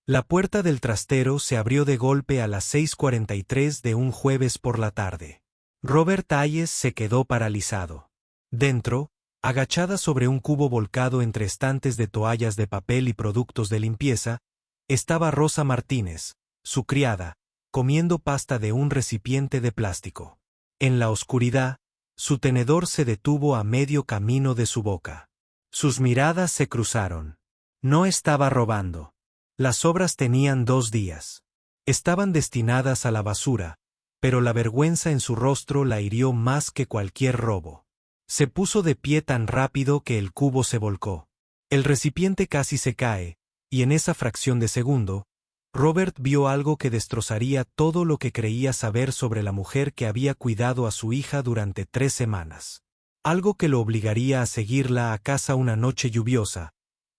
La puerta del trastero se abrió de golpe a las 6:43 de un jueves por la tarde. Robert Hayes se quedó paralizado. Dentro, agachada sobre un cubo volcado entre estantes de toallas de papel y productos de limpieza, estaba Rosa Martínez, su criada, comiendo pasta de un recipiente de plástico. En la oscuridad, su tenedor se detuvo a medio camino de su boca. Sus miradas se cruzaron. No estaba robando. Las sobras tenían 2 días. Estaban destinadas a la basura, pero la vergüenza en su rostro la hirió más que cualquier robo. Se puso de pie tan rápido que el cubo se volcó. El recipiente casi se cae, y en esa fracción de segundo, Robert vio algo que destrozaría todo lo que creía saber sobre la mujer que había cuidado a su hija durante 3 semanas. Algo que lo obligaría a seguirla a casa una noche lluviosa,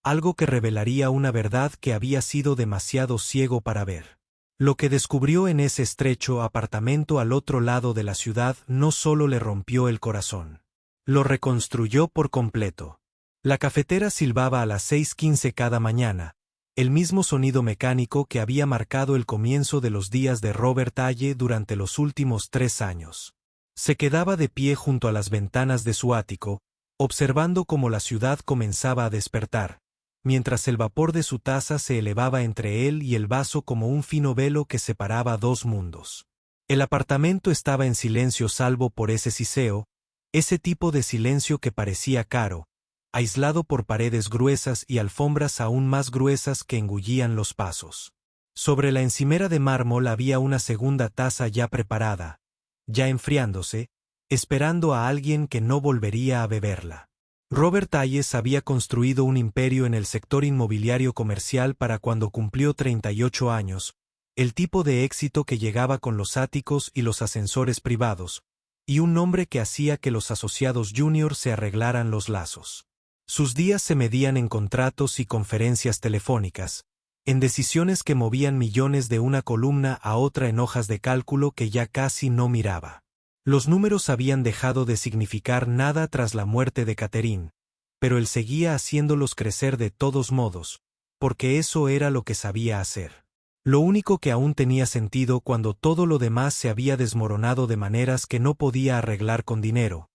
algo que revelaría una verdad que había sido demasiado ciego para ver. Lo que descubrió en ese estrecho apartamento al otro lado de la ciudad no solo le rompió el corazón. Lo reconstruyó por completo. La cafetera silbaba a las 6:15 cada mañana, el mismo sonido mecánico que había marcado el comienzo de los días de Robert Hayes durante los últimos 3 años. Se quedaba de pie junto a las ventanas de su ático, observando cómo la ciudad comenzaba a despertar, mientras el vapor de su taza se elevaba entre él y el vaso como un fino velo que separaba 2 mundos. El apartamento estaba en silencio salvo por ese siseo, ese tipo de silencio que parecía caro, aislado por paredes gruesas y alfombras aún más gruesas que engullían los pasos. Sobre la encimera de mármol había una segunda taza ya preparada, ya enfriándose, esperando a alguien que no volvería a beberla. Robert Hayes había construido un imperio en el sector inmobiliario comercial para cuando cumplió 38 años, el tipo de éxito que llegaba con los áticos y los ascensores privados, y un nombre que hacía que los asociados junior se arreglaran los lazos. Sus días se medían en contratos y conferencias telefónicas, en decisiones que movían millones de una columna a otra en hojas de cálculo que ya casi no miraba. Los números habían dejado de significar nada tras la muerte de Catherine, pero él seguía haciéndolos crecer de todos modos, porque eso era lo que sabía hacer. Lo único que aún tenía sentido cuando todo lo demás se había desmoronado de maneras que no podía arreglar con dinero,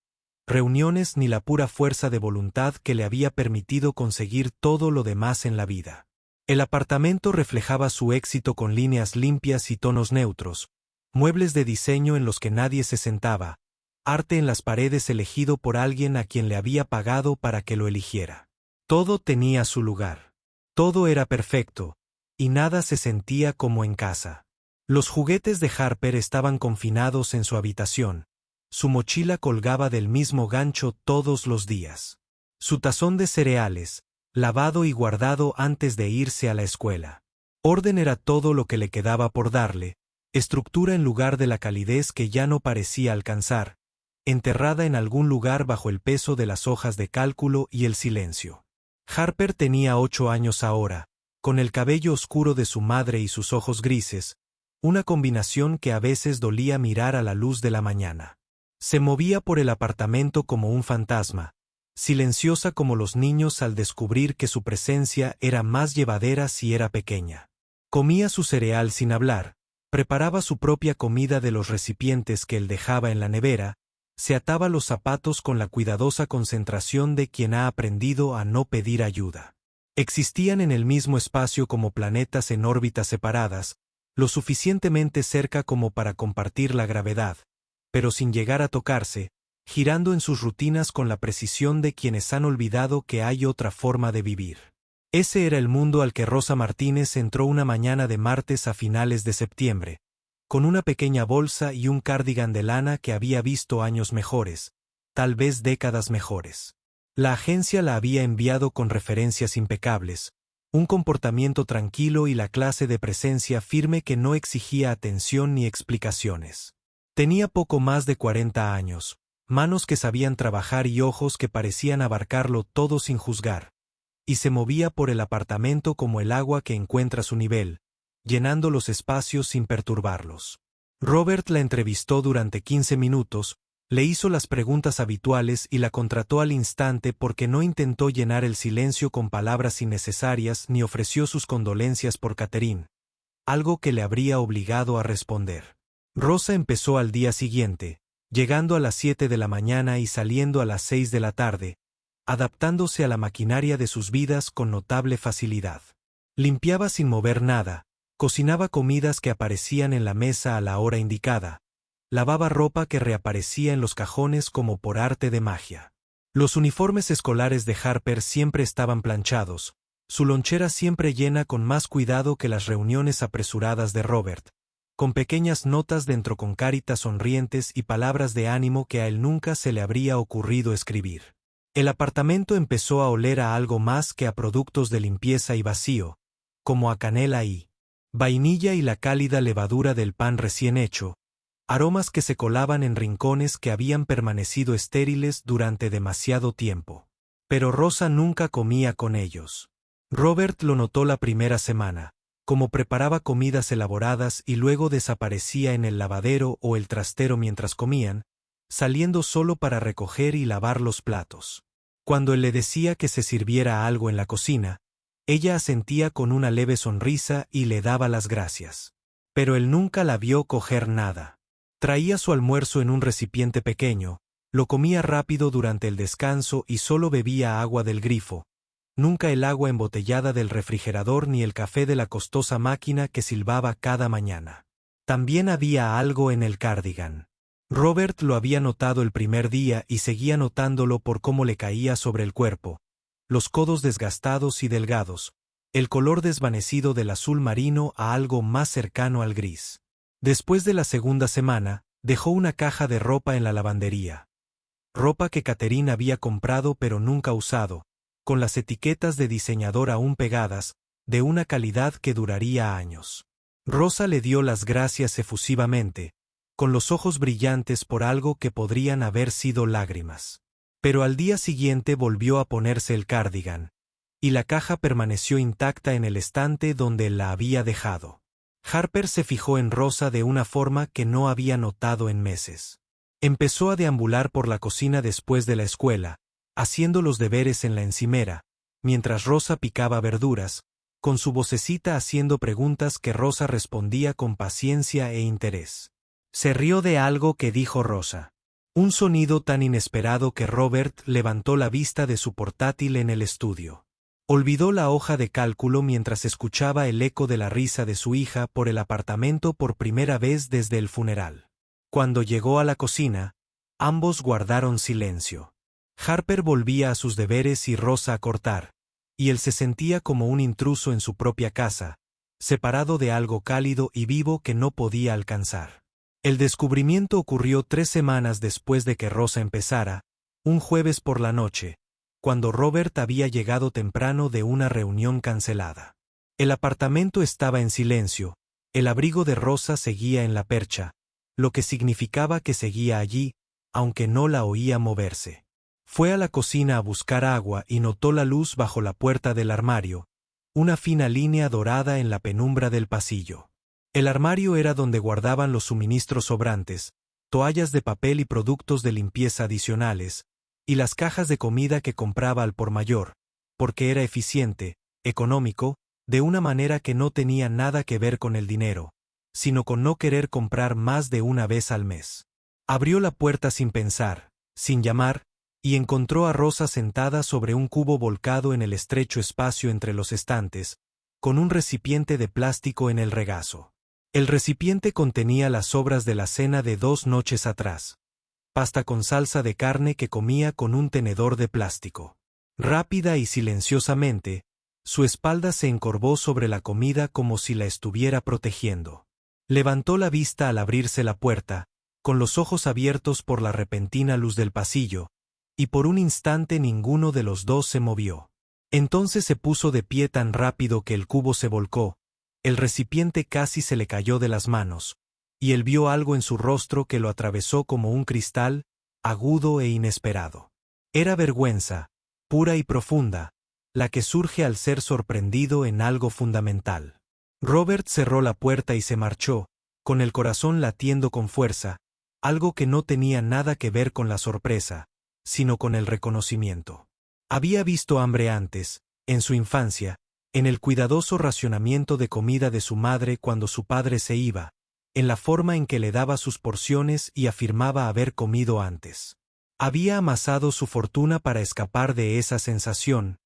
reuniones ni la pura fuerza de voluntad que le había permitido conseguir todo lo demás en la vida. El apartamento reflejaba su éxito con líneas limpias y tonos neutros, muebles de diseño en los que nadie se sentaba, arte en las paredes elegido por alguien a quien le había pagado para que lo eligiera. Todo tenía su lugar. Todo era perfecto, y nada se sentía como en casa. Los juguetes de Harper estaban confinados en su habitación, su mochila colgaba del mismo gancho todos los días. Su tazón de cereales, lavado y guardado antes de irse a la escuela. Orden era todo lo que le quedaba por darle, estructura en lugar de la calidez que ya no parecía alcanzar, enterrada en algún lugar bajo el peso de las hojas de cálculo y el silencio. Harper tenía 8 años ahora, con el cabello oscuro de su madre y sus ojos grises, una combinación que a veces dolía mirar a la luz de la mañana. Se movía por el apartamento como un fantasma, silenciosa como los niños al descubrir que su presencia era más llevadera si era pequeña. Comía su cereal sin hablar, preparaba su propia comida de los recipientes que él dejaba en la nevera, se ataba los zapatos con la cuidadosa concentración de quien ha aprendido a no pedir ayuda. Existían en el mismo espacio como planetas en órbitas separadas, lo suficientemente cerca como para compartir la gravedad, pero sin llegar a tocarse, girando en sus rutinas con la precisión de quienes han olvidado que hay otra forma de vivir. Ese era el mundo al que Rosa Martínez entró una mañana de martes a finales de septiembre, con una pequeña bolsa y un cardigan de lana que había visto años mejores, tal vez décadas mejores. La agencia la había enviado con referencias impecables, un comportamiento tranquilo y la clase de presencia firme que no exigía atención ni explicaciones. Tenía poco más de 40 años, manos que sabían trabajar y ojos que parecían abarcarlo todo sin juzgar, y se movía por el apartamento como el agua que encuentra su nivel, llenando los espacios sin perturbarlos. Robert la entrevistó durante 15 minutos, Le hizo las preguntas habituales y la contrató al instante porque no intentó llenar el silencio con palabras innecesarias ni ofreció sus condolencias por Catherine, algo que le habría obligado a responder. Rosa empezó al día siguiente, llegando a las 7 de la mañana y saliendo a las 6 de la tarde, adaptándose a la maquinaria de sus vidas con notable facilidad. Limpiaba sin mover nada, cocinaba comidas que aparecían en la mesa a la hora indicada, lavaba ropa que reaparecía en los cajones como por arte de magia. Los uniformes escolares de Harper siempre estaban planchados, su lonchera siempre llena con más cuidado que las reuniones apresuradas de Robert, con pequeñas notas dentro con caritas sonrientes y palabras de ánimo que a él nunca se le habría ocurrido escribir. El apartamento empezó a oler a algo más que a productos de limpieza y vacío, como a canela y vainilla y la cálida levadura del pan recién hecho, aromas que se colaban en rincones que habían permanecido estériles durante demasiado tiempo. Pero Rosa nunca comía con ellos. Robert lo notó la primera semana, como preparaba comidas elaboradas y luego desaparecía en el lavadero o el trastero mientras comían, saliendo solo para recoger y lavar los platos. Cuando él le decía que se sirviera algo en la cocina, ella asentía con una leve sonrisa y le daba las gracias. Pero él nunca la vio coger nada. Traía su almuerzo en un recipiente pequeño, lo comía rápido durante el descanso y solo bebía agua del grifo, nunca el agua embotellada del refrigerador ni el café de la costosa máquina que silbaba cada mañana. También había algo en el cardigan. Robert lo había notado el primer día y seguía notándolo por cómo le caía sobre el cuerpo, los codos desgastados y delgados, el color desvanecido del azul marino a algo más cercano al gris. Después de la segunda semana, dejó una caja de ropa en la lavandería. Ropa que Catherine había comprado pero nunca usado, con las etiquetas de diseñador aún pegadas, de una calidad que duraría años. Rosa le dio las gracias efusivamente, con los ojos brillantes por algo que podrían haber sido lágrimas. Pero al día siguiente volvió a ponerse el cardigan, y la caja permaneció intacta en el estante donde la había dejado. Harper se fijó en Rosa de una forma que no había notado en meses. Empezó a deambular por la cocina después de la escuela, haciendo los deberes en la encimera, mientras Rosa picaba verduras, con su vocecita haciendo preguntas que Rosa respondía con paciencia e interés. Se rió de algo que dijo Rosa. Un sonido tan inesperado que Robert levantó la vista de su portátil en el estudio. Olvidó la hoja de cálculo mientras escuchaba el eco de la risa de su hija por el apartamento por primera vez desde el funeral. Cuando llegó a la cocina, ambos guardaron silencio. Harper volvía a sus deberes y Rosa a cortar, y él se sentía como un intruso en su propia casa, separado de algo cálido y vivo que no podía alcanzar. El descubrimiento ocurrió 3 semanas después de que Rosa empezara, un jueves por la noche, cuando Robert había llegado temprano de una reunión cancelada. El apartamento estaba en silencio, el abrigo de Rosa seguía en la percha, lo que significaba que seguía allí, aunque no la oía moverse. Fue a la cocina a buscar agua y notó la luz bajo la puerta del armario, una fina línea dorada en la penumbra del pasillo. El armario era donde guardaban los suministros sobrantes, toallas de papel y productos de limpieza adicionales, y las cajas de comida que compraba al por mayor, porque era eficiente, económico, de una manera que no tenía nada que ver con el dinero, sino con no querer comprar más de una vez al mes. Abrió la puerta sin pensar, sin llamar, y encontró a Rosa sentada sobre un cubo volcado en el estrecho espacio entre los estantes, con un recipiente de plástico en el regazo. El recipiente contenía las sobras de la cena de 2 noches atrás. Pasta con salsa de carne que comía con un tenedor de plástico. Rápida y silenciosamente, su espalda se encorvó sobre la comida como si la estuviera protegiendo. Levantó la vista al abrirse la puerta, con los ojos abiertos por la repentina luz del pasillo, y por un instante ninguno de los dos se movió. Entonces se puso de pie tan rápido que el cubo se volcó, el recipiente casi se le cayó de las manos, y él vio algo en su rostro que lo atravesó como un cristal, agudo e inesperado. Era vergüenza, pura y profunda, la que surge al ser sorprendido en algo fundamental. Robert cerró la puerta y se marchó, con el corazón latiendo con fuerza, algo que no tenía nada que ver con la sorpresa, sino con el reconocimiento. Había visto hambre antes, en su infancia, en el cuidadoso racionamiento de comida de su madre cuando su padre se iba, en la forma en que le daba sus porciones y afirmaba haber comido antes. Había amasado su fortuna para escapar de esa sensación,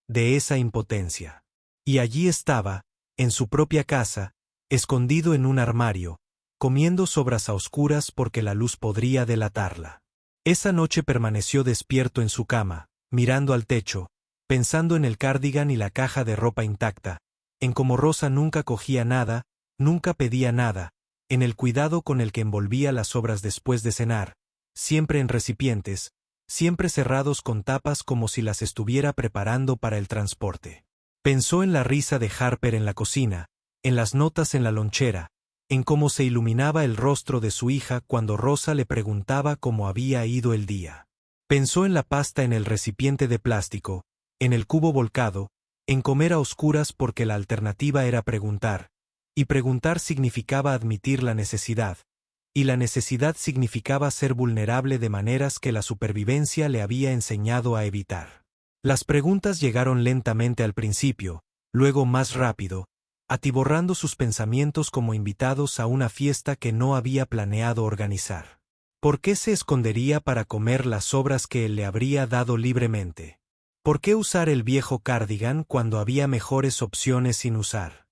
de esa impotencia. Y allí estaba, en su propia casa, escondido en un armario, comiendo sobras a oscuras porque la luz podría delatarla. Esa noche permaneció despierto en su cama, mirando al techo, pensando en el cardigan y la caja de ropa intacta, en cómo Rosa nunca cogía nada, nunca pedía nada, en el cuidado con el que envolvía las sobras después de cenar, siempre en recipientes, siempre cerrados con tapas como si las estuviera preparando para el transporte. Pensó en la risa de Harper en la cocina, en las notas en la lonchera, en cómo se iluminaba el rostro de su hija cuando Rosa le preguntaba cómo había ido el día. Pensó en la pasta en el recipiente de plástico, en el cubo volcado, en comer a oscuras porque la alternativa era preguntar, y preguntar significaba admitir la necesidad, y la necesidad significaba ser vulnerable de maneras que la supervivencia le había enseñado a evitar. Las preguntas llegaron lentamente al principio, luego más rápido, atiborrando sus pensamientos como invitados a una fiesta que no había planeado organizar. ¿Por qué se escondería para comer las sobras que él le habría dado libremente? ¿Por qué usar el viejo cardigan cuando había mejores opciones sin usar?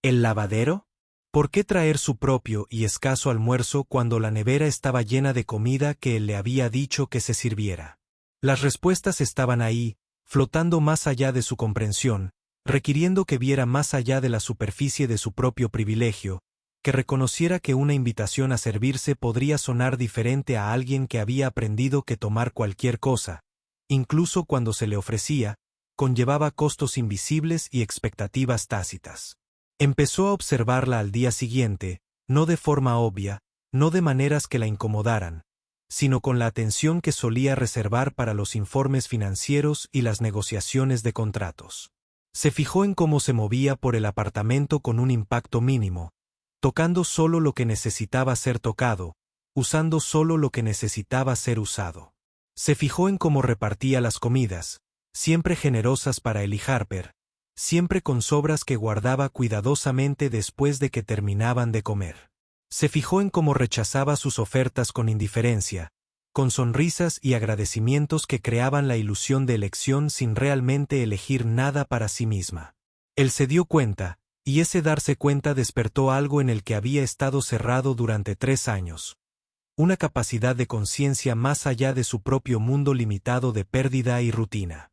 ¿El lavadero? ¿Por qué traer su propio y escaso almuerzo cuando la nevera estaba llena de comida que él le había dicho que se sirviera? Las respuestas estaban ahí, flotando más allá de su comprensión, requiriendo que viera más allá de la superficie de su propio privilegio, que reconociera que una invitación a servirse podría sonar diferente a alguien que había aprendido que tomar cualquier cosa, incluso cuando se le ofrecía, conllevaba costos invisibles y expectativas tácitas. Empezó a observarla al día siguiente, no de forma obvia, no de maneras que la incomodaran, sino con la atención que solía reservar para los informes financieros y las negociaciones de contratos. Se fijó en cómo se movía por el apartamento con un impacto mínimo, tocando solo lo que necesitaba ser tocado, usando solo lo que necesitaba ser usado. Se fijó en cómo repartía las comidas, siempre generosas para él y Harper, siempre con sobras que guardaba cuidadosamente después de que terminaban de comer. Se fijó en cómo rechazaba sus ofertas con indiferencia, con sonrisas y agradecimientos que creaban la ilusión de elección sin realmente elegir nada para sí misma. Él se dio cuenta, y ese darse cuenta despertó algo en el que había estado cerrado durante 3 años. Una capacidad de conciencia más allá de su propio mundo limitado de pérdida y rutina.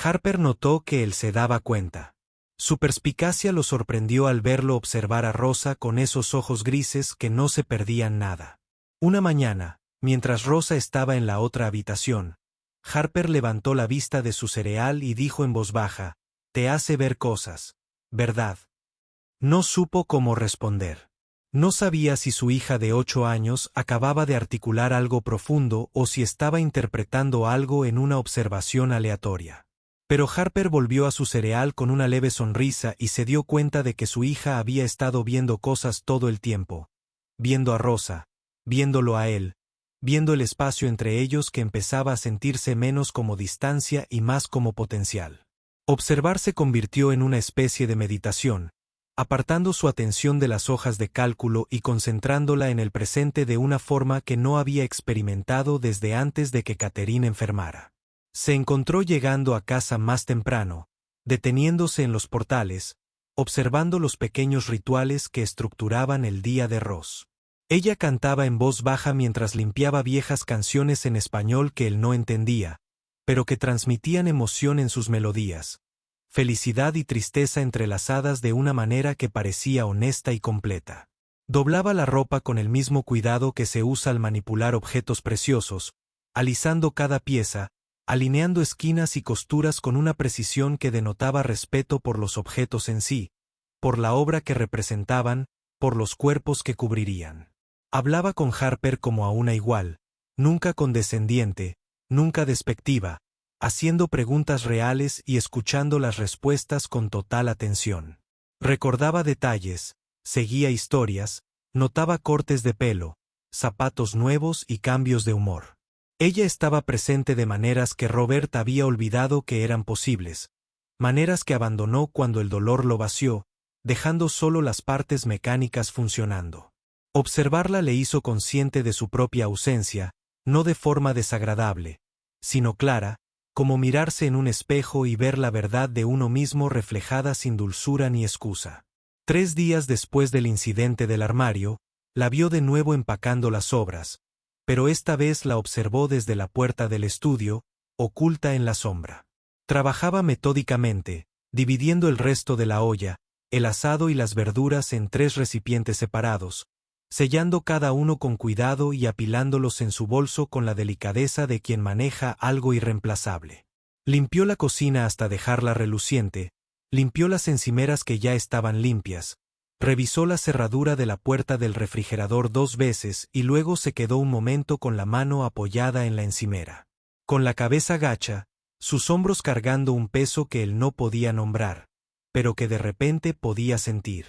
Harper notó que él se daba cuenta. Su perspicacia lo sorprendió al verlo observar a Rosa con esos ojos grises que no se perdían nada. Una mañana, mientras Rosa estaba en la otra habitación, Harper levantó la vista de su cereal y dijo en voz baja, «Te hace ver cosas, ¿verdad?» No supo cómo responder. No sabía si su hija de 8 años acababa de articular algo profundo o si estaba interpretando algo en una observación aleatoria. Pero Harper volvió a su cereal con una leve sonrisa y se dio cuenta de que su hija había estado viendo cosas todo el tiempo. Viendo a Rosa, viéndolo a él, viendo el espacio entre ellos que empezaba a sentirse menos como distancia y más como potencial. Observar se convirtió en una especie de meditación, apartando su atención de las hojas de cálculo y concentrándola en el presente de una forma que no había experimentado desde antes de que Catherine enfermara. Se encontró llegando a casa más temprano, deteniéndose en los portales, observando los pequeños rituales que estructuraban el día de Ross. Ella cantaba en voz baja mientras limpiaba viejas canciones en español que él no entendía, pero que transmitían emoción en sus melodías, felicidad y tristeza entrelazadas de una manera que parecía honesta y completa. Doblaba la ropa con el mismo cuidado que se usa al manipular objetos preciosos, alisando cada pieza, alineando esquinas y costuras con una precisión que denotaba respeto por los objetos en sí, por la obra que representaban, por los cuerpos que cubrirían. Hablaba con Harper como a una igual, nunca condescendiente, nunca despectiva, haciendo preguntas reales y escuchando las respuestas con total atención. Recordaba detalles, seguía historias, notaba cortes de pelo, zapatos nuevos y cambios de humor. Ella estaba presente de maneras que Robert había olvidado que eran posibles, maneras que abandonó cuando el dolor lo vació, dejando solo las partes mecánicas funcionando. Observarla le hizo consciente de su propia ausencia, no de forma desagradable, sino clara, como mirarse en un espejo y ver la verdad de uno mismo reflejada sin dulzura ni excusa. 3 días después del incidente del armario, la vio de nuevo empacando las obras, pero esta vez la observó desde la puerta del estudio, oculta en la sombra. Trabajaba metódicamente, dividiendo el resto de la olla, el asado y las verduras en 3 recipientes separados, sellando cada uno con cuidado y apilándolos en su bolso con la delicadeza de quien maneja algo irreemplazable. Limpió la cocina hasta dejarla reluciente, limpió las encimeras que ya estaban limpias, revisó la cerradura de la puerta del refrigerador 2 veces y luego se quedó un momento con la mano apoyada en la encimera. Con la cabeza gacha, sus hombros cargando un peso que él no podía nombrar, pero que de repente podía sentir.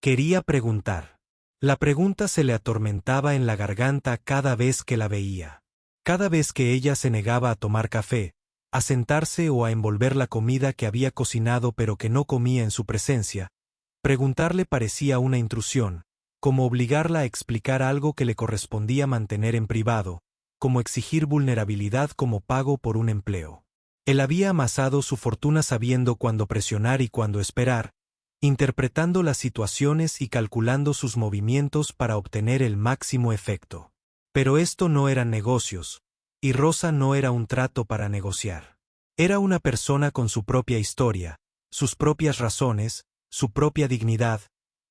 Quería preguntar. La pregunta se le atormentaba en la garganta cada vez que la veía. Cada vez que ella se negaba a tomar café, a sentarse o a envolver la comida que había cocinado pero que no comía en su presencia, preguntarle parecía una intrusión, como obligarla a explicar algo que le correspondía mantener en privado, como exigir vulnerabilidad como pago por un empleo. Él había amasado su fortuna sabiendo cuándo presionar y cuándo esperar, interpretando las situaciones y calculando sus movimientos para obtener el máximo efecto. Pero esto no eran negocios, y Rosa no era un trato para negociar. Era una persona con su propia historia, sus propias razones, su propia dignidad,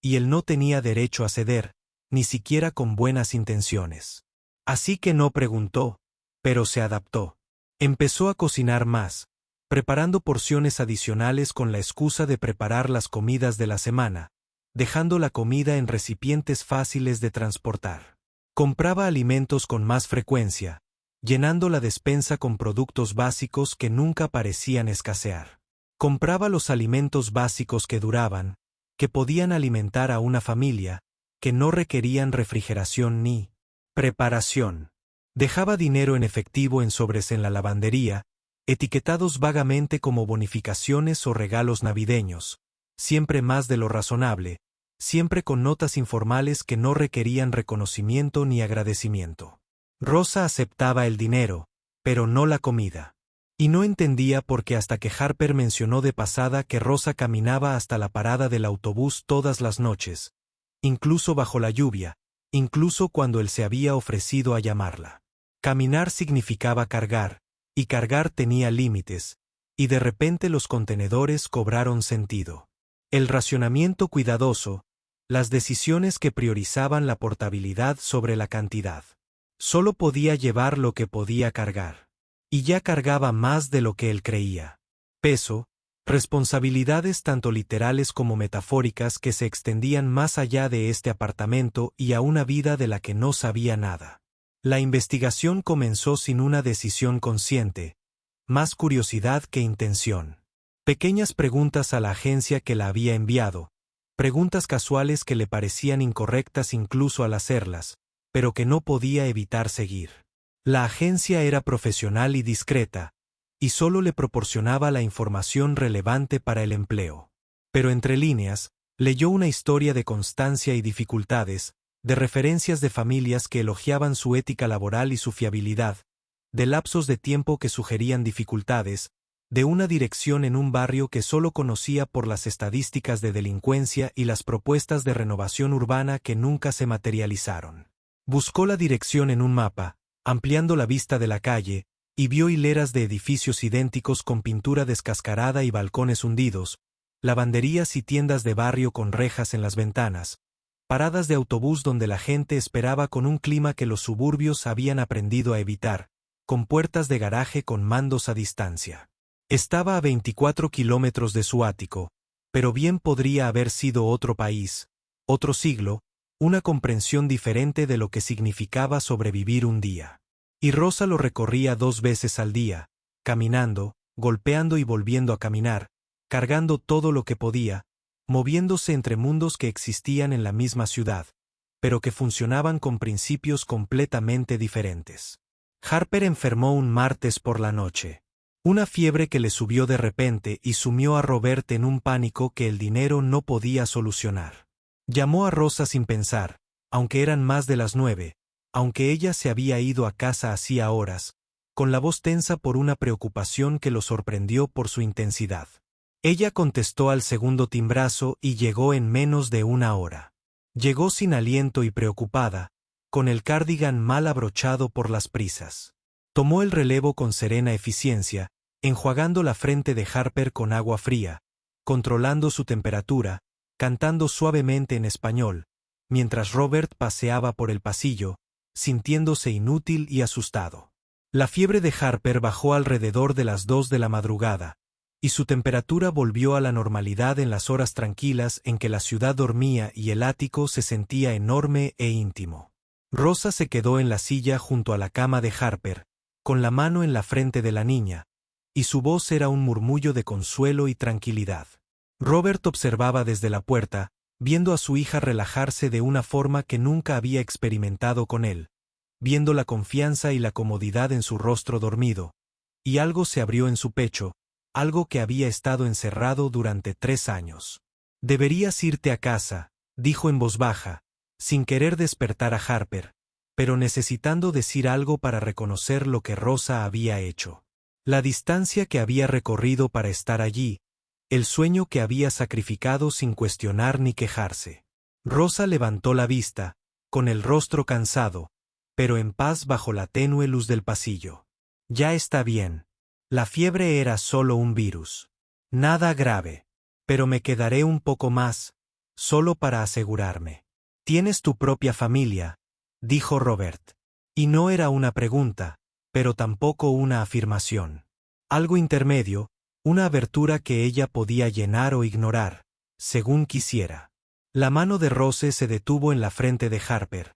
y él no tenía derecho a ceder, ni siquiera con buenas intenciones. Así que no preguntó, pero se adaptó. Empezó a cocinar más, preparando porciones adicionales con la excusa de preparar las comidas de la semana, dejando la comida en recipientes fáciles de transportar. Compraba alimentos con más frecuencia, llenando la despensa con productos básicos que nunca parecían escasear. Compraba los alimentos básicos que duraban, que podían alimentar a una familia, que no requerían refrigeración ni preparación. Dejaba dinero en efectivo en sobres en la lavandería, etiquetados vagamente como bonificaciones o regalos navideños, siempre más de lo razonable, siempre con notas informales que no requerían reconocimiento ni agradecimiento. Rosa aceptaba el dinero, pero no la comida. Y no entendía por qué hasta que Harper mencionó de pasada que Rosa caminaba hasta la parada del autobús todas las noches, incluso bajo la lluvia, incluso cuando él se había ofrecido a llamarla. Caminar significaba cargar, y cargar tenía límites, y de repente los contenedores cobraron sentido. El racionamiento cuidadoso, las decisiones que priorizaban la portabilidad sobre la cantidad. Solo podía llevar lo que podía cargar. Y ya cargaba más de lo que él creía. Peso, responsabilidades tanto literales como metafóricas que se extendían más allá de este apartamento y a una vida de la que no sabía nada. La investigación comenzó sin una decisión consciente, más curiosidad que intención. Pequeñas preguntas a la agencia que la había enviado, preguntas casuales que le parecían incorrectas incluso al hacerlas, pero que no podía evitar seguir. La agencia era profesional y discreta, y solo le proporcionaba la información relevante para el empleo. Pero entre líneas, leyó una historia de constancia y dificultades, de referencias de familias que elogiaban su ética laboral y su fiabilidad, de lapsos de tiempo que sugerían dificultades, de una dirección en un barrio que solo conocía por las estadísticas de delincuencia y las propuestas de renovación urbana que nunca se materializaron. Buscó la dirección en un mapa, ampliando la vista de la calle, y vio hileras de edificios idénticos con pintura descascarada y balcones hundidos, lavanderías y tiendas de barrio con rejas en las ventanas, paradas de autobús donde la gente esperaba con un clima que los suburbios habían aprendido a evitar, con puertas de garaje con mandos a distancia. Estaba a 24 kilómetros de su ático, pero bien podría haber sido otro país, otro siglo, una comprensión diferente de lo que significaba sobrevivir un día. Y Rosa lo recorría 2 veces al día, caminando, golpeando y volviendo a caminar, cargando todo lo que podía, moviéndose entre mundos que existían en la misma ciudad, pero que funcionaban con principios completamente diferentes. Harper enfermó un martes por la noche. Una fiebre que le subió de repente y sumió a Robert en un pánico que el dinero no podía solucionar. Llamó a Rosa sin pensar, aunque eran más de las 9, aunque ella se había ido a casa hacía horas, con la voz tensa por una preocupación que lo sorprendió por su intensidad. Ella contestó al segundo timbrazo y llegó en menos de una hora. Llegó sin aliento y preocupada, con el cardigan mal abrochado por las prisas. Tomó el relevo con serena eficiencia, enjuagando la frente de Harper con agua fría, controlando su temperatura, cantando suavemente en español, mientras Robert paseaba por el pasillo, sintiéndose inútil y asustado. La fiebre de Harper bajó alrededor de las 2 de la madrugada, y su temperatura volvió a la normalidad en las horas tranquilas en que la ciudad dormía y el ático se sentía enorme e íntimo. Rosa se quedó en la silla junto a la cama de Harper, con la mano en la frente de la niña, y su voz era un murmullo de consuelo y tranquilidad. Robert observaba desde la puerta, viendo a su hija relajarse de una forma que nunca había experimentado con él, viendo la confianza y la comodidad en su rostro dormido, y algo se abrió en su pecho, algo que había estado encerrado durante 3 años. «Deberías irte a casa», dijo en voz baja, sin querer despertar a Harper, pero necesitando decir algo para reconocer lo que Rosa había hecho. La distancia que había recorrido para estar allí, el sueño que había sacrificado sin cuestionar ni quejarse. Rosa levantó la vista, con el rostro cansado, pero en paz bajo la tenue luz del pasillo. «Ya está bien. La fiebre era solo un virus. Nada grave. Pero me quedaré un poco más, solo para asegurarme». «Tienes tu propia familia», dijo Robert. Y no era una pregunta, pero tampoco una afirmación. Algo intermedio, una abertura que ella podía llenar o ignorar, según quisiera. La mano de Rose se detuvo en la frente de Harper,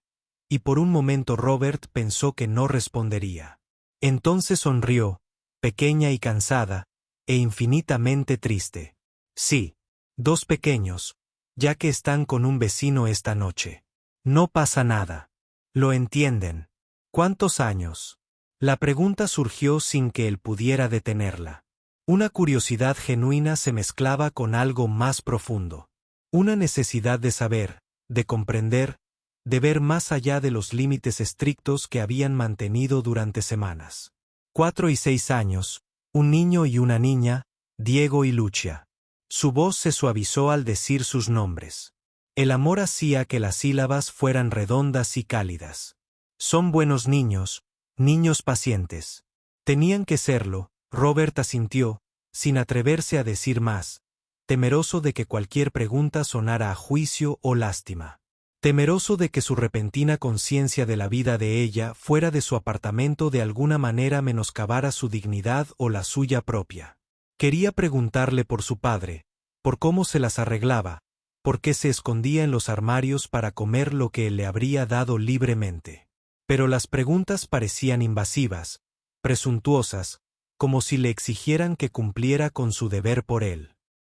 y por un momento Robert pensó que no respondería. Entonces sonrió, pequeña y cansada, e infinitamente triste. «Sí, 2 pequeños, ya que están con un vecino esta noche. No pasa nada. Lo entienden». «¿Cuántos años?». La pregunta surgió sin que él pudiera detenerla. Una curiosidad genuina se mezclaba con algo más profundo. Una necesidad de saber, de comprender, de ver más allá de los límites estrictos que habían mantenido durante semanas. 4 y 6 años, un niño y una niña, Diego y Lucia. Su voz se suavizó al decir sus nombres. El amor hacía que las sílabas fueran redondas y cálidas. «Son buenos niños, niños pacientes». Tenían que serlo, Robert asintió, sin atreverse a decir más, temeroso de que cualquier pregunta sonara a juicio o lástima. Temeroso de que su repentina conciencia de la vida de ella fuera de su apartamento de alguna manera menoscabara su dignidad o la suya propia. Quería preguntarle por su padre, por cómo se las arreglaba, por qué se escondía en los armarios para comer lo que él le habría dado libremente. Pero las preguntas parecían invasivas, presuntuosas, como si le exigieran que cumpliera con su deber por él.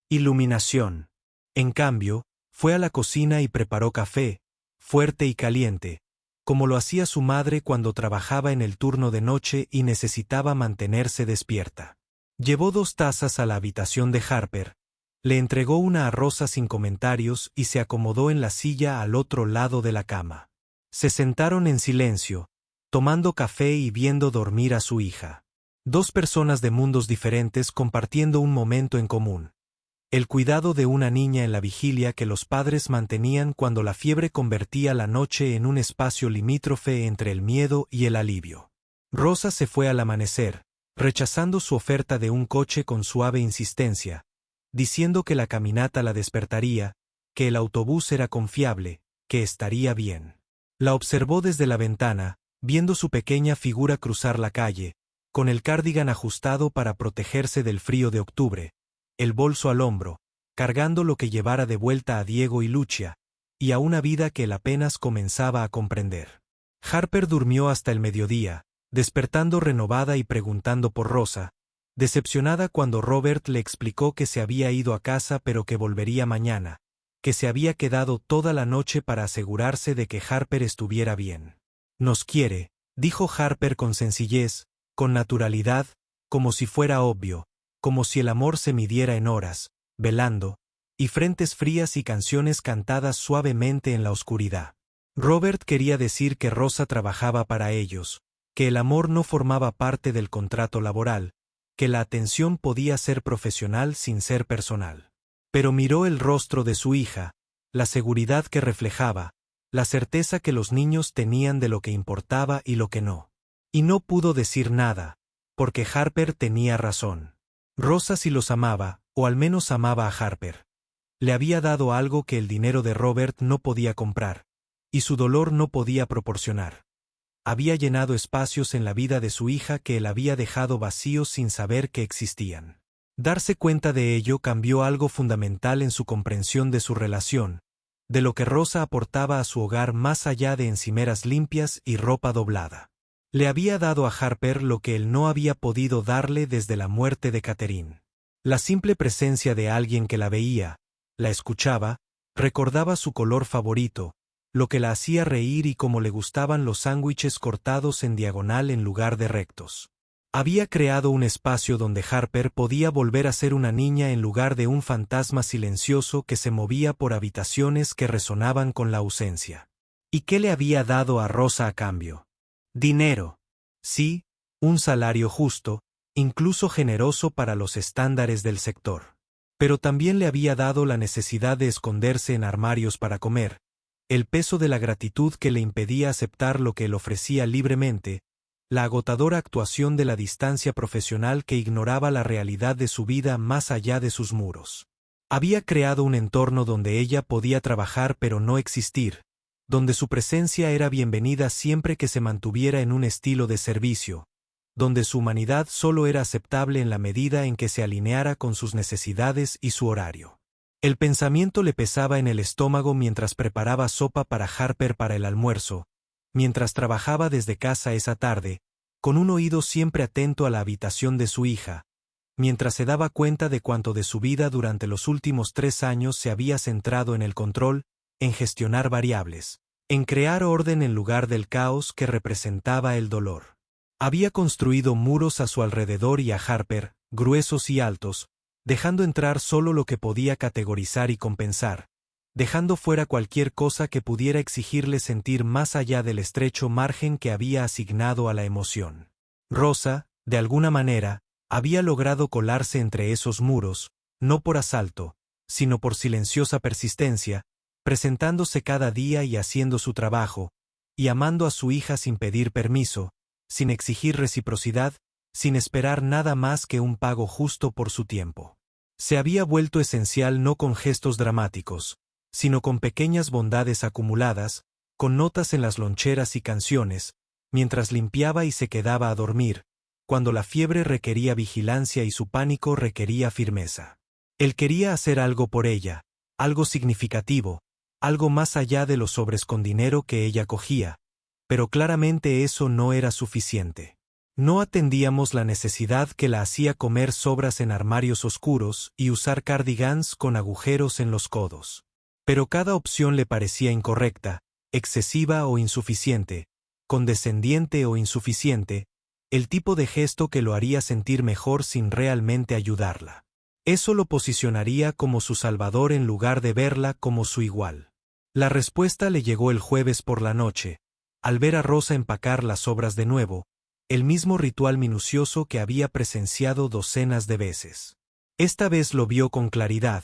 Iluminación. En cambio, fue a la cocina y preparó café, fuerte y caliente, como lo hacía su madre cuando trabajaba en el turno de noche y necesitaba mantenerse despierta. Llevó 2 tazas a la habitación de Harper, le entregó una a Rosa sin comentarios y se acomodó en la silla al otro lado de la cama. Se sentaron en silencio, tomando café y viendo dormir a su hija. 2 personas de mundos diferentes compartiendo un momento en común. El cuidado de una niña en la vigilia que los padres mantenían cuando la fiebre convertía la noche en un espacio limítrofe entre el miedo y el alivio. Rosa se fue al amanecer, rechazando su oferta de un coche con suave insistencia, diciendo que la caminata la despertaría, que el autobús era confiable, que estaría bien. La observó desde la ventana, viendo su pequeña figura cruzar la calle, con el cardigan ajustado para protegerse del frío de octubre, el bolso al hombro, cargando lo que llevara de vuelta a Diego y Lucia, y a una vida que él apenas comenzaba a comprender. Harper durmió hasta el mediodía, despertando renovada y preguntando por Rosa, decepcionada cuando Robert le explicó que se había ido a casa pero que volvería mañana, que se había quedado toda la noche para asegurarse de que Harper estuviera bien. Nos quiere, dijo Harper con sencillez, con naturalidad, como si fuera obvio, como si el amor se midiera en horas, velando, y frentes frías y canciones cantadas suavemente en la oscuridad. Robert quería decir que Rosa trabajaba para ellos, que el amor no formaba parte del contrato laboral, que la atención podía ser profesional sin ser personal. Pero miró el rostro de su hija, la seguridad que reflejaba, la certeza que los niños tenían de lo que importaba y lo que no. Y no pudo decir nada, porque Harper tenía razón. Rosa sí los amaba, o al menos amaba a Harper. Le había dado algo que el dinero de Robert no podía comprar, y su dolor no podía proporcionar. Había llenado espacios en la vida de su hija que él había dejado vacíos sin saber que existían. Darse cuenta de ello cambió algo fundamental en su comprensión de su relación, de lo que Rosa aportaba a su hogar más allá de encimeras limpias y ropa doblada. Le había dado a Harper lo que él no había podido darle desde la muerte de Catherine. La simple presencia de alguien que la veía, la escuchaba, recordaba su color favorito, lo que la hacía reír y cómo le gustaban los sándwiches cortados en diagonal en lugar de rectos. Había creado un espacio donde Harper podía volver a ser una niña en lugar de un fantasma silencioso que se movía por habitaciones que resonaban con la ausencia. ¿Y qué le había dado a Rosa a cambio? Dinero. Sí, un salario justo, incluso generoso para los estándares del sector. Pero también le había dado la necesidad de esconderse en armarios para comer, el peso de la gratitud que le impedía aceptar lo que él ofrecía libremente, la agotadora actuación de la distancia profesional que ignoraba la realidad de su vida más allá de sus muros. Había creado un entorno donde ella podía trabajar pero no existir, donde su presencia era bienvenida siempre que se mantuviera en un estilo de servicio, donde su humanidad solo era aceptable en la medida en que se alineara con sus necesidades y su horario. El pensamiento le pesaba en el estómago mientras preparaba sopa para Harper para el almuerzo, mientras trabajaba desde casa esa tarde, con un oído siempre atento a la habitación de su hija, mientras se daba cuenta de cuánto de su vida durante los últimos 3 años se había centrado en el control, en gestionar variables, en crear orden en lugar del caos que representaba el dolor. Había construido muros a su alrededor y a Harper, gruesos y altos, dejando entrar solo lo que podía categorizar y compensar, dejando fuera cualquier cosa que pudiera exigirle sentir más allá del estrecho margen que había asignado a la emoción. Rosa, de alguna manera, había logrado colarse entre esos muros, no por asalto, sino por silenciosa persistencia, presentándose cada día y haciendo su trabajo, y amando a su hija sin pedir permiso, sin exigir reciprocidad, sin esperar nada más que un pago justo por su tiempo. Se había vuelto esencial no con gestos dramáticos, sino con pequeñas bondades acumuladas, con notas en las loncheras y canciones, mientras limpiaba y se quedaba a dormir, cuando la fiebre requería vigilancia y su pánico requería firmeza. Él quería hacer algo por ella, algo significativo, algo más allá de los sobres con dinero que ella cogía, pero claramente eso no era suficiente. No atendíamos la necesidad que la hacía comer sobras en armarios oscuros y usar cardigans con agujeros en los codos. Pero cada opción le parecía incorrecta, excesiva o insuficiente, condescendiente o insuficiente, el tipo de gesto que lo haría sentir mejor sin realmente ayudarla. Eso lo posicionaría como su salvador en lugar de verla como su igual. La respuesta le llegó el jueves por la noche, al ver a Rosa empacar las sobras de nuevo, el mismo ritual minucioso que había presenciado docenas de veces. Esta vez lo vio con claridad,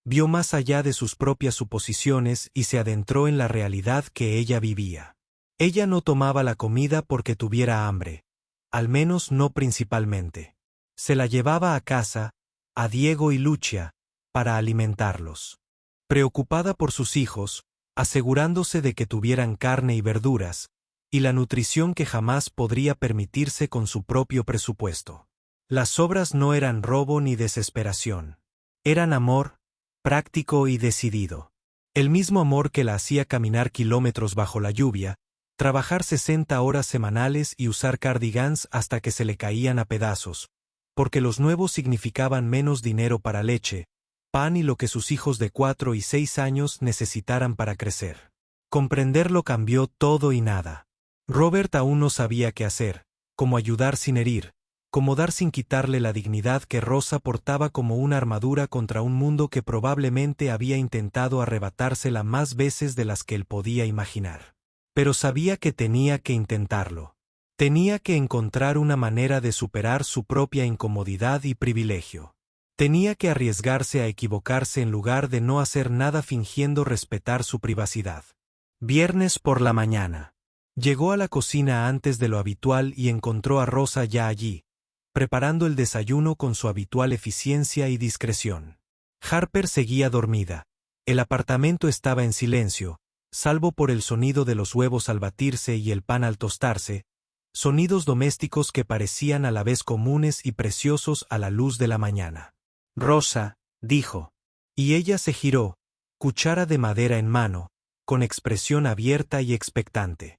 vio más allá de sus propias suposiciones y se adentró en la realidad que ella vivía. Ella no tomaba la comida porque tuviera hambre, al menos no principalmente. Se la llevaba a casa, a Diego y Lucia, para alimentarlos. Preocupada por sus hijos, asegurándose de que tuvieran carne y verduras, y la nutrición que jamás podría permitirse con su propio presupuesto. Las sobras no eran robo ni desesperación. Eran amor, práctico y decidido. El mismo amor que la hacía caminar kilómetros bajo la lluvia, trabajar 60 horas semanales y usar cardigans hasta que se le caían a pedazos, porque los nuevos significaban menos dinero para leche, pan y lo que sus hijos de 4 y 6 años necesitaran para crecer. Comprenderlo cambió todo y nada. Robert aún no sabía qué hacer, cómo ayudar sin herir, cómo dar sin quitarle la dignidad que Rosa portaba como una armadura contra un mundo que probablemente había intentado arrebatársela más veces de las que él podía imaginar. Pero sabía que tenía que intentarlo. Tenía que encontrar una manera de superar su propia incomodidad y privilegio. Tenía que arriesgarse a equivocarse en lugar de no hacer nada fingiendo respetar su privacidad. Viernes por la mañana. Llegó a la cocina antes de lo habitual y encontró a Rosa ya allí, preparando el desayuno con su habitual eficiencia y discreción. Harper seguía dormida. El apartamento estaba en silencio, salvo por el sonido de los huevos al batirse y el pan al tostarse, sonidos domésticos que parecían a la vez comunes y preciosos a la luz de la mañana. Rosa, dijo. Y ella se giró, cuchara de madera en mano, con expresión abierta y expectante.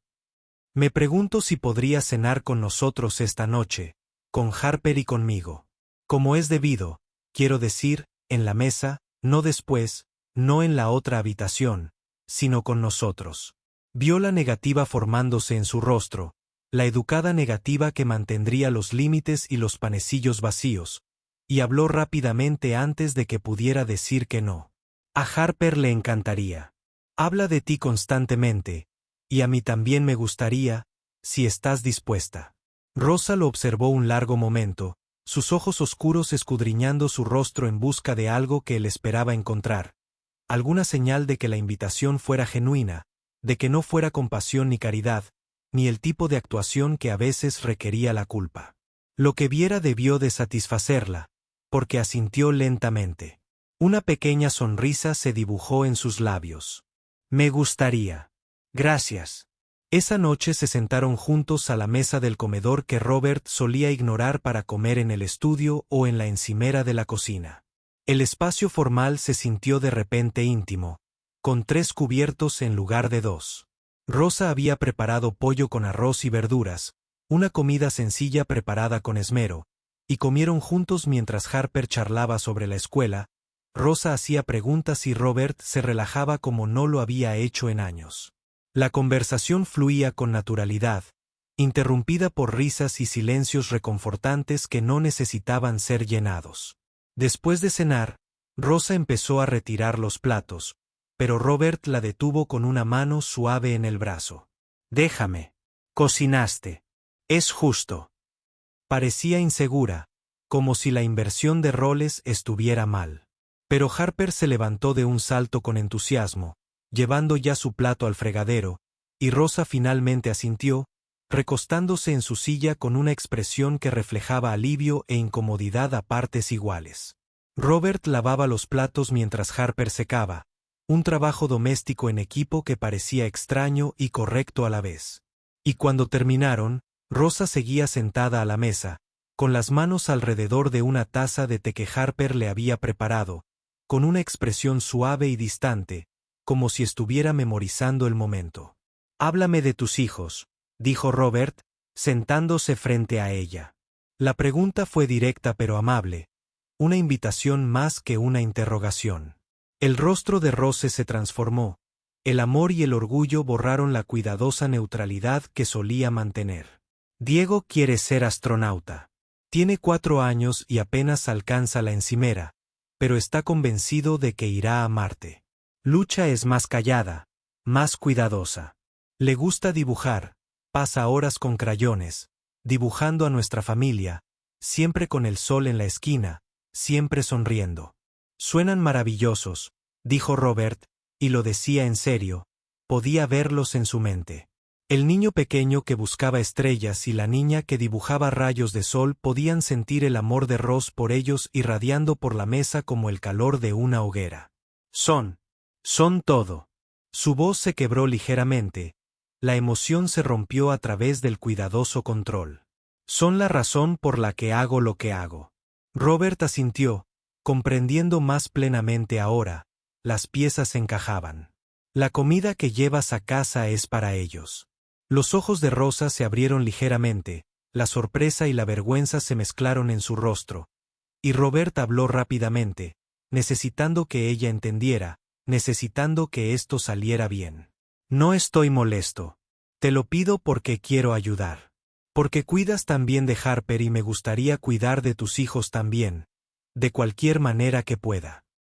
Me pregunto si podría cenar con nosotros esta noche, con Harper y conmigo. Como es debido, quiero decir, en la mesa, no después, no en la otra habitación, sino con nosotros. Vio la negativa formándose en su rostro, la educada negativa que mantendría los límites y los panecillos vacíos, y habló rápidamente antes de que pudiera decir que no. A Harper le encantaría. Habla de ti constantemente, y a mí también me gustaría, si estás dispuesta. Rosa lo observó un largo momento, sus ojos oscuros escudriñando su rostro en busca de algo que él esperaba encontrar, alguna señal de que la invitación fuera genuina, de que no fuera compasión ni caridad, ni el tipo de actuación que a veces requería la culpa. Lo que viera debió de satisfacerla, porque asintió lentamente. Una pequeña sonrisa se dibujó en sus labios. Me gustaría. Gracias. Esa noche se sentaron juntos a la mesa del comedor que Robert solía ignorar para comer en el estudio o en la encimera de la cocina. El espacio formal se sintió de repente íntimo, con 3 cubiertos en lugar de 2. Rosa había preparado pollo con arroz y verduras, una comida sencilla preparada con esmero, y comieron juntos mientras Harper charlaba sobre la escuela. Rosa hacía preguntas y Robert se relajaba como no lo había hecho en años. La conversación fluía con naturalidad, interrumpida por risas y silencios reconfortantes que no necesitaban ser llenados. Después de cenar, Rosa empezó a retirar los platos, pero Robert la detuvo con una mano suave en el brazo. Déjame. Cocinaste. Es justo. Parecía insegura, como si la inversión de roles estuviera mal. Pero Harper se levantó de un salto con entusiasmo, llevando ya su plato al fregadero, y Rosa finalmente asintió, recostándose en su silla con una expresión que reflejaba alivio e incomodidad a partes iguales. Robert lavaba los platos mientras Harper secaba, un trabajo doméstico en equipo que parecía extraño y correcto a la vez. Y cuando terminaron, Rosa seguía sentada a la mesa, con las manos alrededor de una taza de té que Harper le había preparado, con una expresión suave y distante, como si estuviera memorizando el momento. Háblame de tus hijos, dijo Robert, sentándose frente a ella. La pregunta fue directa pero amable, una invitación más que una interrogación. El rostro de Rose se transformó, el amor y el orgullo borraron la cuidadosa neutralidad que solía mantener. Diego quiere ser astronauta. Tiene 4 años y apenas alcanza la encimera, pero está convencido de que irá a Marte. Lucha es más callada, más cuidadosa. Le gusta dibujar, pasa horas con crayones, dibujando a nuestra familia, siempre con el sol en la esquina, siempre sonriendo. Suenan maravillosos, dijo Robert, y lo decía en serio, podía verlos en su mente. El niño pequeño que buscaba estrellas y la niña que dibujaba rayos de sol podían sentir el amor de Ross por ellos irradiando por la mesa como el calor de una hoguera. Son todo. Su voz se quebró ligeramente, la emoción se rompió a través del cuidadoso control. Son la razón por la que hago lo que hago. Robert asintió, comprendiendo más plenamente ahora, las piezas encajaban. La comida que llevas a casa es para ellos. Los ojos de Rosa se abrieron ligeramente, la sorpresa y la vergüenza se mezclaron en su rostro, y Robert habló rápidamente, necesitando que ella entendiera, necesitando que esto saliera bien. No estoy molesto. Te lo pido porque quiero ayudar. Porque cuidas también de Harper y me gustaría cuidar de tus hijos también, de cualquier manera que pueda.